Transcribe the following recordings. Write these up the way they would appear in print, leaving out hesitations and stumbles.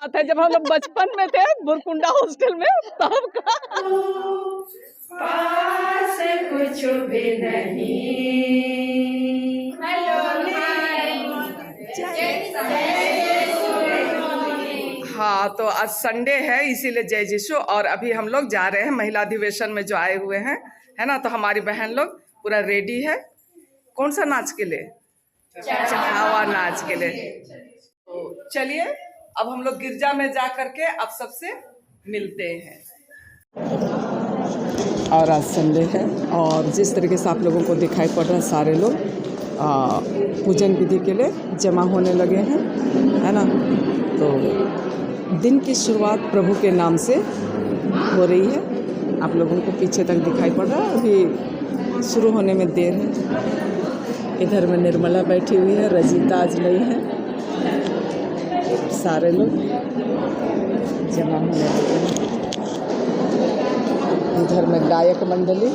बात है जब हम लोग बचपन में थे बुरकुंडा हॉस्टल में तब का। पास कुछ भी नहीं। हाँ, तो आज संडे है इसीलिए जय जीशु। और अभी हम लोग जा रहे हैं महिला अधिवेशन में जो आए हुए हैं, है ना। तो हमारी बहन लोग पूरा रेडी है। कौन सा नाच के लिए? चढ़ावा नाच के लिए। तो चलिए अब हम लोग गिरजा में जा करके अब सबसे मिलते हैं। और आज संडे है और जिस तरीके से आप लोगों को दिखाई पड़ रहा है सारे लोग पूजन विधि के लिए जमा होने लगे हैं, है ना। तो दिन की शुरुआत प्रभु के नाम से हो रही है। आप लोगों को पीछे तक दिखाई पड़ रहा है, अभी शुरू होने में देर है। इधर में निर्मला बैठी हुई है, रजीता आज नहीं है। सारे लोग जमा होने लगे हैं। इधर में गायक मंडली,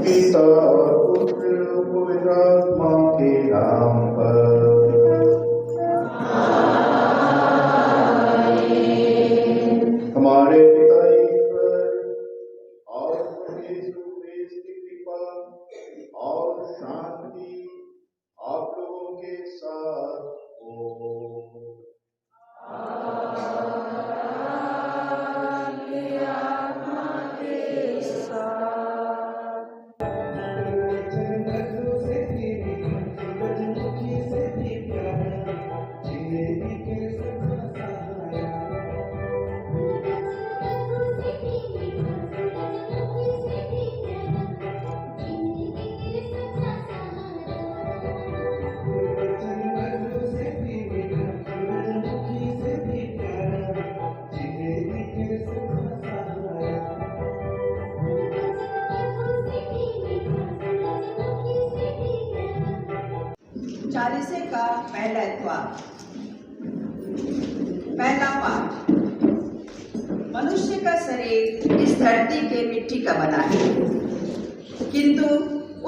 पिता पुत्र पवित्र आत्मा के नाम पर हमारे पिता ईश्वर और यीशु मसीह की कृपा और शांति आप लोगों के साथ हो। चालीसे का पहला द्वार। पहला पाठ। मनुष्य का शरीर इस धरती के मिट्टी का बना है, किंतु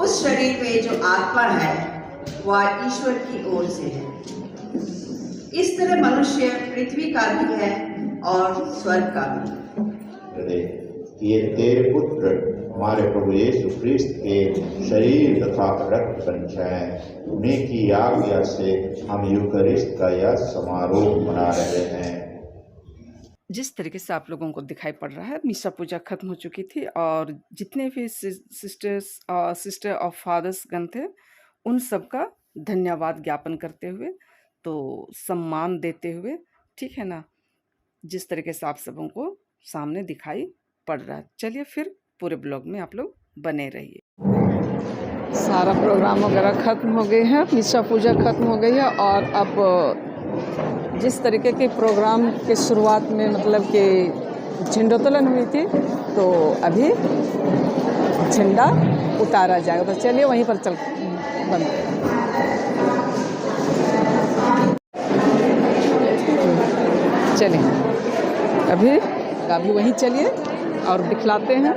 उस शरीर में जो आत्मा है वह ईश्वर की ओर से है। इस तरह मनुष्य पृथ्वी का भी है और स्वर्ग का भी। ये तेरे पुत्र हमारे प्रभु यीशु क्रिस्त के शरीर तथा रक्त पंच हैं। उन्हीं की आज्ञा से हम यूकरिस्ट का यह समारोह मना रहे हैं। जिस तरीके से आप लोगों को दिखाई पड़ रहा है, मिसा पूजा खत्म हो चुकी थी और जितने भी सिस्टर और फादर्स गण थे उन सब का धन्यवाद ज्ञापन करते हुए, तो सम्मान देते हुए, ठीक है ना, जिस तरीके से आप सबों को सामने दिखाई पड़ रहा है। चलिए फिर पूरे ब्लॉग में आप लोग बने रहिए। सारा प्रोग्राम वगैरह खत्म हो गए हैं, मिसा पूजा खत्म हो गई है और अब जिस तरीके के प्रोग्राम के शुरुआत में मतलब कि झंडोत्तोलन हुई थी, तो अभी झंडा उतारा जाएगा। तो चलिए वहीं पर चल बनते हैं। चलिए अभी वहीं चलिए और दिखलाते हैं।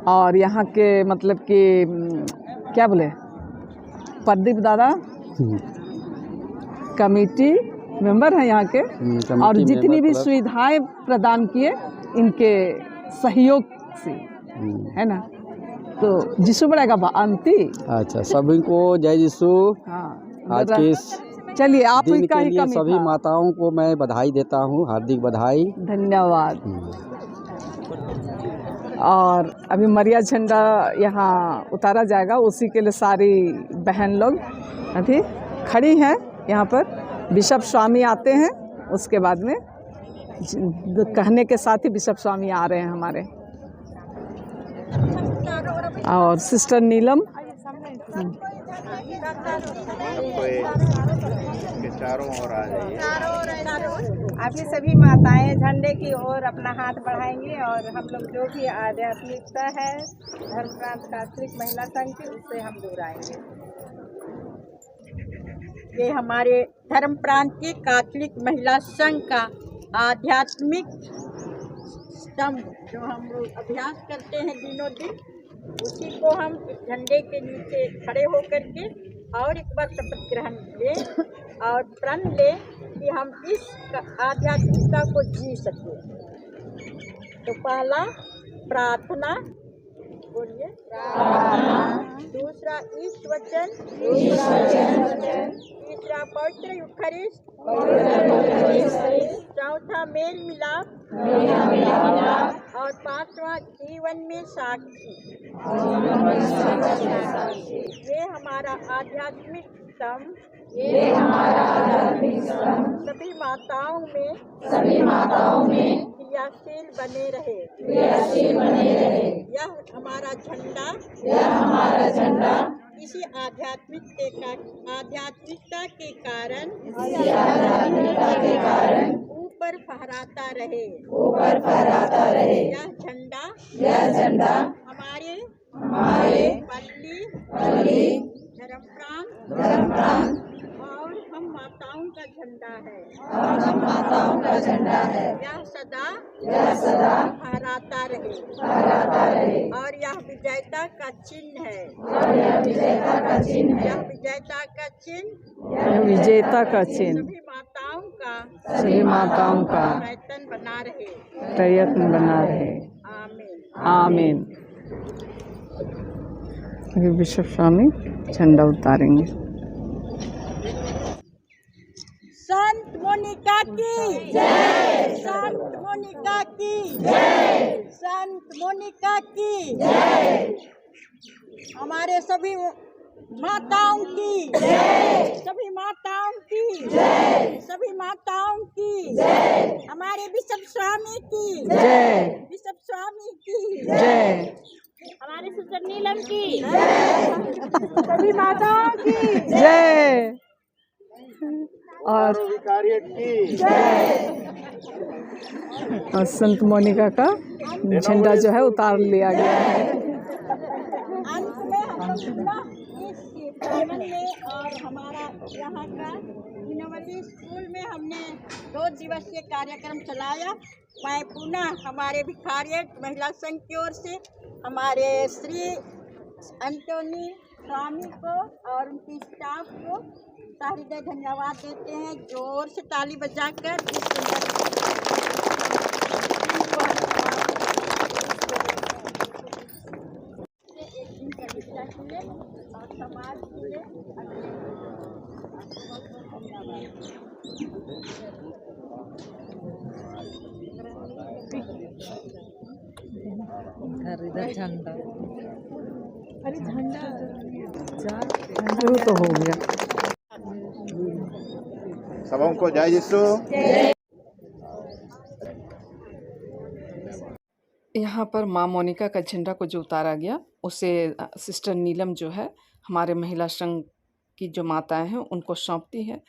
और यहाँ के मतलब कि क्या बोले, प्रदीप दादा कमेटी मेंबर हैं यहाँ के, और जितनी भी सुविधाएं प्रदान किए इनके सहयोग से, है ना। तो जिसु बढ़ेगा अंति। अच्छा, सभी को जय जिसु। हाँ, आज के चलिए आप दिन के लिए सभी माताओं को मैं बधाई देता हूँ, हार्दिक बधाई, धन्यवाद। और अभी मरिया झंडा यहाँ उतारा जाएगा, उसी के लिए सारी बहन लोग अभी खड़ी हैं यहाँ पर। बिशप स्वामी आते हैं, उसके बाद में कहने के साथ ही बिशप स्वामी आ रहे हैं हमारे। और सिस्टर नीलम चारों ओर आ जाइए। अभी सभी माताएं झंडे की ओर अपना हाथ बढ़ाएंगी और हम लोग जो भी आध्यात्मिकता है धर्म प्रांत कैथोलिक महिला संघ की, उससे हम दूर आएंगे। ये हमारे धर्म प्रांत के कैथोलिक महिला संघ का आध्यात्मिक स्तंभ जो हम लोग अभ्यास करते हैं दिनों दिन, उसी को हम इस झंडे के नीचे खड़े होकर के और एक बार शपथ ग्रहण लें और प्रण लें कि हम इस आध्यात्मिकता को जी सकें। तो पहला प्रार्थना, बोलिए प्रार्थना, दूसरा ईश वचन, तीसरा पवित्र यूखरिस्ट, चौथा मेल मिलाप और पांचवा जीवन में साक्षी। ये हमारा आध्यात्मिक स्तंभ सभी माताओं में क्रियाशील बने रहे। यह हमारा झंडा इसी आध्यात्मिकता के कारण ऊपर फहराता रहे। यह झंडा हमारे पल्ली धर्मप्राण और हम माताओं का झंडा है। यह सदा फहराता रहे और यह विजयता का चिन्ह है। यह विजयता का चिन्ह सभी माताओं का प्रयत्न बना रहे। आमीन। अभी बिशप स्वामी झंडा उतारेंगे। संत मोनिका की जय, संत मोनिका की जय, संत मोनिका की जय। हमारे सभी माताओं की जय, सभी माताओं की जय, सभी माताओं की जय। हमारे बिशप स्वामी की जय, बिशप स्वामी की जय। हमारे सिस्टर नीलम की जय, सभी माताओं की जय और और संत मोनिका का झंडा जो है उतार लिया गया है। अंत में हम इस प्रांगण में और हमारा यहाँ का यूनिवर्सिटी स्कूल में हमने 2 दिवसीय कार्यक्रम चलाया। मैं पुनः हमारे भिखारियत महिला संघ की ओर से हमारे श्री अंटोनी स्वामी को और उनकी स्टाफ को हृदय धन्यवाद देते हैं। जोर से ताली बजाकर एक दिन प्रतिष्ठा के लिए और समाज के लिए इधर झंडा, अरे झंडा तो हो गया। सबों जय यीशु। यहाँ पर माँ मोनिका का झंडा को जो उतारा गया उसे सिस्टर नीलम जो है हमारे महिला संघ की जो माताएं हैं उनको सौंपती है।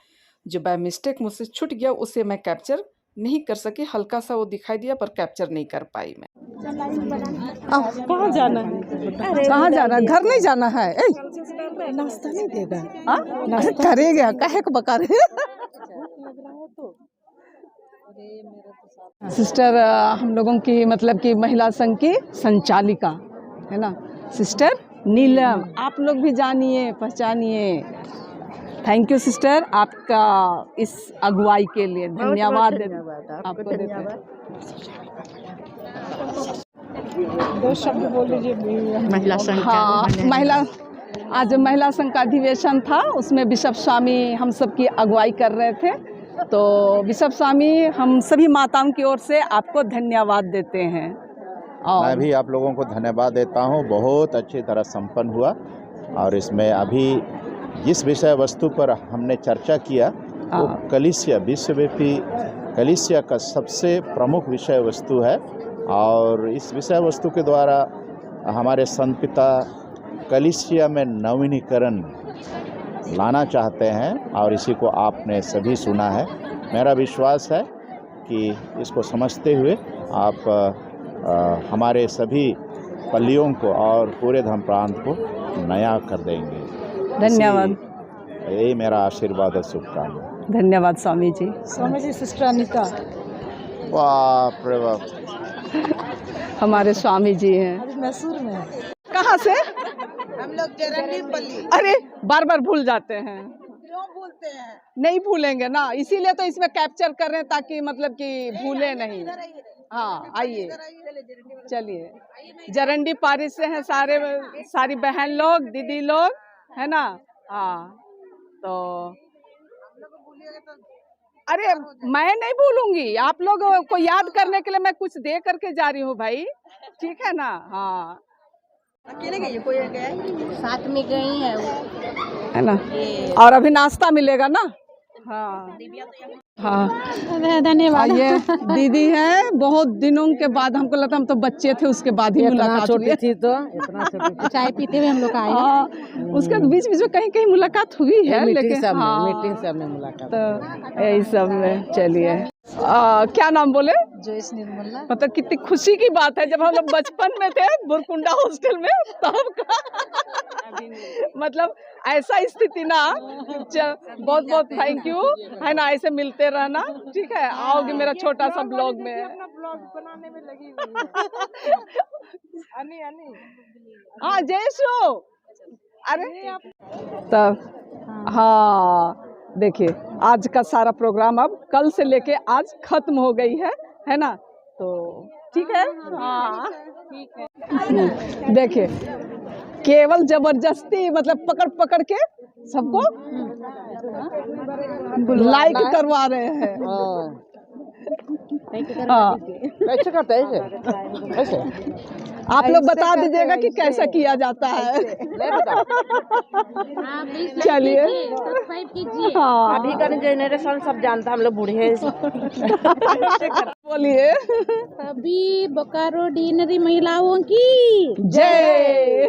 जो बाय मिस्टेक मुझसे छूट गया उसे मैं कैप्चर नहीं कर सकी, हल्का सा वो दिखाई दिया पर कैप्चर नहीं कर पाई मैं। कहाँ जाना है? कहाँ जाना? घर नहीं जाना है। नाश्ता नहीं देगा? अरे करेगा, काहे को बका रहे। सिस्टर हम लोगों की मतलब कि महिला संघ की संचालिका है ना, सिस्टर नीलम। आप लोग भी जानिए पहचानिए। थैंक यू सिस्टर, आपका इस अगुवाई के लिए धन्यवाद। आपको धन्यवाद। 2 शब्द बोल लीजिए महिला संघ। हाँ, आज महिला संघ का अधिवेशन था, उसमें बिशप स्वामी हम सब की अगुवाई कर रहे थे। तो बिशप स्वामी हम सभी माताओं की ओर से आपको धन्यवाद देते हैं। और मैं भी आप लोगों को धन्यवाद देता हूँ। बहुत अच्छी तरह संपन्न हुआ और इसमें अभी जिस विषय वस्तु पर हमने चर्चा किया वो कलीसिया, विश्वव्यापी कलीसिया का सबसे प्रमुख विषय वस्तु है। और इस विषय वस्तु के द्वारा हमारे संत पिता कलीसिया में नवीनीकरण लाना चाहते हैं और इसी को आपने सभी सुना है। मेरा विश्वास है कि इसको समझते हुए आप हमारे सभी पल्लियों को और पूरे धर्म प्रांत को नया कर देंगे। धन्यवाद। यही मेरा आशीर्वाद और शुभकामना। धन्यवाद स्वामी जी। स्वामी जी सिस्टर अनिता बाप रे बाप, हमारे स्वामी जी हैं। मैसूर में। कहाँ कहाँ से? हम लोग जरंडीपल्ली। अरे बार बार भूल जाते हैं। क्यों भूलते हैं? नहीं भूलेंगे ना, इसीलिए तो इसमें कैप्चर कर रहे हैं ताकि मतलब कि भूले नहीं। हाँ आइए, चलिए। जरंडी पारी से हैं सारी बहन लोग, दीदी लोग, है ना। हाँ तो अरे मैं नहीं भूलूंगी, आप लोग को याद करने के लिए मैं कुछ दे करके जा रही हूँ भाई, ठीक है ना। हाँ अकेले गई? कोई गया है? साथ में गई है वो। है ना, और अभी नाश्ता मिलेगा ना। हाँ हाँ धन्यवाद। ये दीदी है, बहुत दिनों के बाद, हमको लगता हम तो बच्चे थे उसके बाद ही मुलाकात हुई थी तो इतना छोटी चाय पीते हुए हम लोग आए। हाँ उसके बीच बीच में कहीं कहीं मुलाकात हुई है, लेकिन हाँ मीटिंग सब में मुलाकात तो यही सब में। चलिए क्या नाम बोले? जोइस निर्मला। मतलब कितनी खुशी की बात है, जब हम लोग बचपन में थे बुरकुंडा हॉस्टल में तब का मतलब ऐसा स्थिति ना। बहुत बहुत थैंक यू, है ना, ऐसे मिलते रहना, ठीक है। आओगे मेरा छोटा सा ब्लॉग में। ब्लॉग बनाने में लगी हुई है। हाँ जयशु, अरे तब हाँ देखिए आज का सारा प्रोग्राम अब कल से लेके आज खत्म हो गई है ना। तो ठीक है। हाँ ठीक है। देखिए केवल जबरदस्ती मतलब पकड़ पकड़ के सबको लाइक करवा रहे हैं। हाँ कैसे करते हैं ऐसे? आप लोग बता दीजिएगा कि कैसा किया जाता है। चलिए हाँ अभी का जनरेशन सब जानता, हम लोग बूढ़े हैं। बोलिए। अभी बोकारो डिनरी महिलाओं की जय।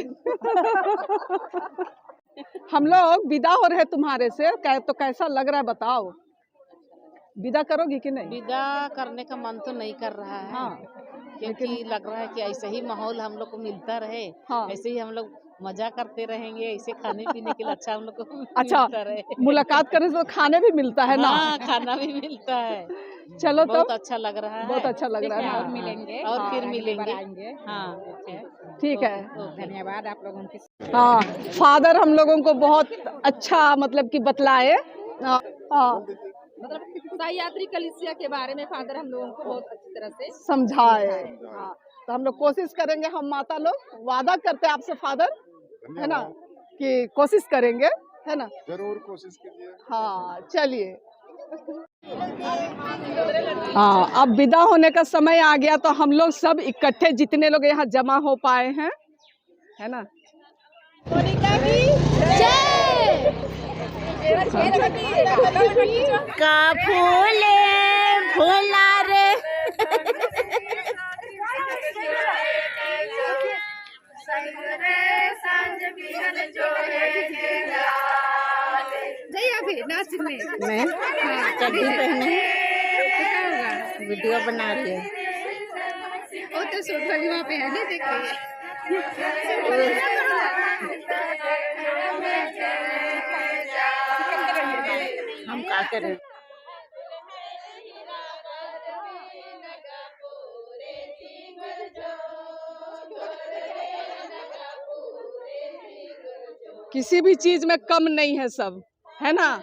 हम लोग विदा हो रहे तुम्हारे से, तो कैसा लग रहा है बताओ? विदा करोगी कि नहीं? विदा करने का मन तो नहीं कर रहा है। हाँ क्योंकि लग रहा है कि ऐसे ही माहौल हम लोग को मिलता रहे। हाँ। ऐसे ही हम लोग मजा करते रहेंगे, ऐसे खाने पीने के लिए अच्छा हम लोग को अच्छा मिलता रहे। मुलाकात करने से तो खाने भी मिलता है ना। हाँ खाना भी मिलता है। चलो बहुत तब अच्छा लग रहा है। बहुत अच्छा लग रहा है। और मिलेंगे और फिर मिलेंगे। हाँ ठीक है, धन्यवाद आप लोगों की। हाँ फादर हम लोगों को बहुत अच्छा मतलब कि बतलाए। हाँ मतलब यात्री कलिसिया के बारे में फादर हम लोगों को बहुत अच्छी तरह से समझाए। हाँ तो हम लोग कोशिश करेंगे, हम माता लोग वादा करते हैं आपसे फादर, है ना, कि कोशिश करेंगे, है ना। जरूर कोशिश कीजिए। हाँ चलिए। हाँ अब विदा होने का समय आ गया, तो हम लोग सब इकट्ठे जितने लोग यहाँ जमा हो पाए हैं, है ना। का फूले फूला रे मैं चड्डी पहने वीडियो बना रही है। वो तो सूट वाली वहाँ पे है नहीं, देख रही है। हम क्या करें? किसी भी चीज में कम नहीं है, सब है ना,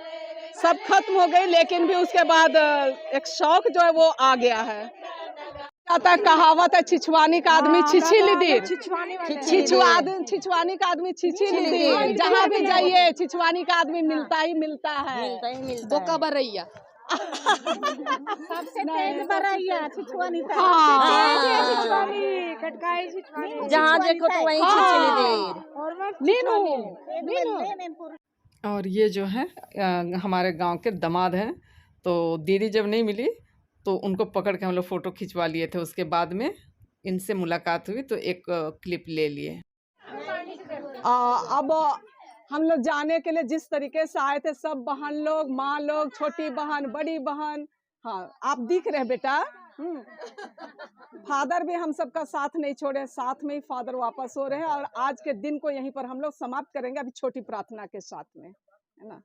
सब खत्म हो गई, लेकिन भी उसके बाद एक शौक जो है वो आ गया है। आता कहावत है, छिछवानी का आदमी छिछिल दीर, छिछवानी का आदमी छिछिल दीर। जहाँ भी जाइए छिछवानी का आदमी मिलता ही मिलता है। बोका बरैया सबसे तेज बरैया छिछवानी का। जहाँ देखो तो वहीं और ये जो है हमारे गांव के दामाद हैं। तो दीदी जब नहीं मिली तो उनको पकड़ के हम लोग फ़ोटो खिंचवा लिए थे। उसके बाद में इनसे मुलाकात हुई तो एक क्लिप ले लिए। अब हम लोग जाने के लिए जिस तरीके से आए थे, सब बहन लोग, माँ लोग, छोटी बहन, बड़ी बहन, हाँ आप दिख रहे बेटा। फादर भी हम सबका साथ नहीं छोड़े, साथ में ही फादर वापस हो रहे हैं। और आज के दिन को यहीं पर हम लोग समाप्त करेंगे, अभी छोटी प्रार्थना के साथ में, है ना।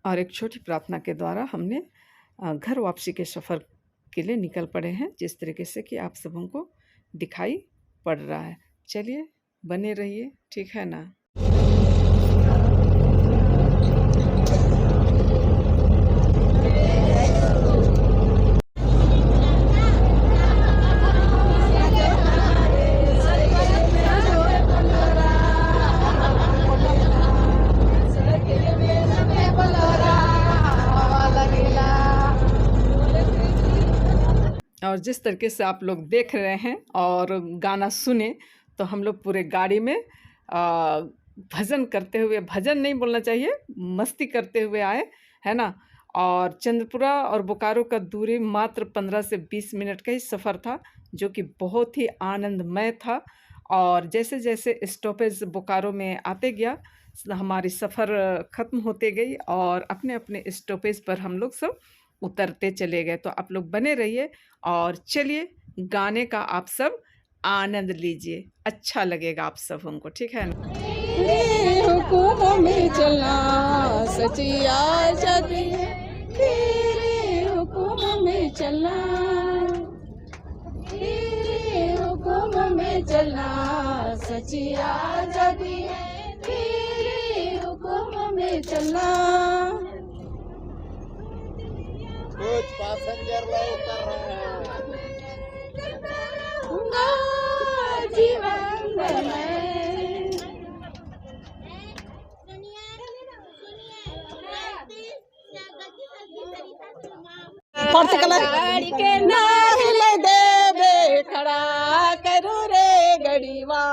और एक छोटी प्रार्थना के द्वारा हमने घर वापसी के सफ़र के लिए निकल पड़े हैं, जिस तरीके से कि आप सबों को दिखाई पड़ रहा है। चलिए बने रहिए, ठीक है ना। और जिस तरीके से आप लोग देख रहे हैं और गाना सुने, तो हम लोग पूरे गाड़ी में भजन करते हुए, भजन नहीं बोलना चाहिए, मस्ती करते हुए आए, है ना। और चंद्रपुरा और बोकारो का दूरी मात्र 15 से 20 मिनट का ही सफ़र था, जो कि बहुत ही आनंदमय था। और जैसे जैसे स्टॉपेज बोकारो में आते गया, हमारी सफ़र ख़त्म होते गई और अपने अपने स्टॉपेज पर हम लोग सब उतरते चले गए। तो आप लोग बने रहिए और चलिए गाने का आप सब आनंद लीजिए, अच्छा लगेगा आप सबों को, ठीक है ना। हुकुम में चलना सच्ची आज़ादी है, तेरे हुकुम में चलना, तेरे हुकुम में चलना सच्ची आज़ादी है, तेरे हुकुम में चलना। कुछ पैसेंजर लोग उतर रहे हैं। जीवन में गाड़ी के नाल देवे खड़ा करू रे गड़ीवा।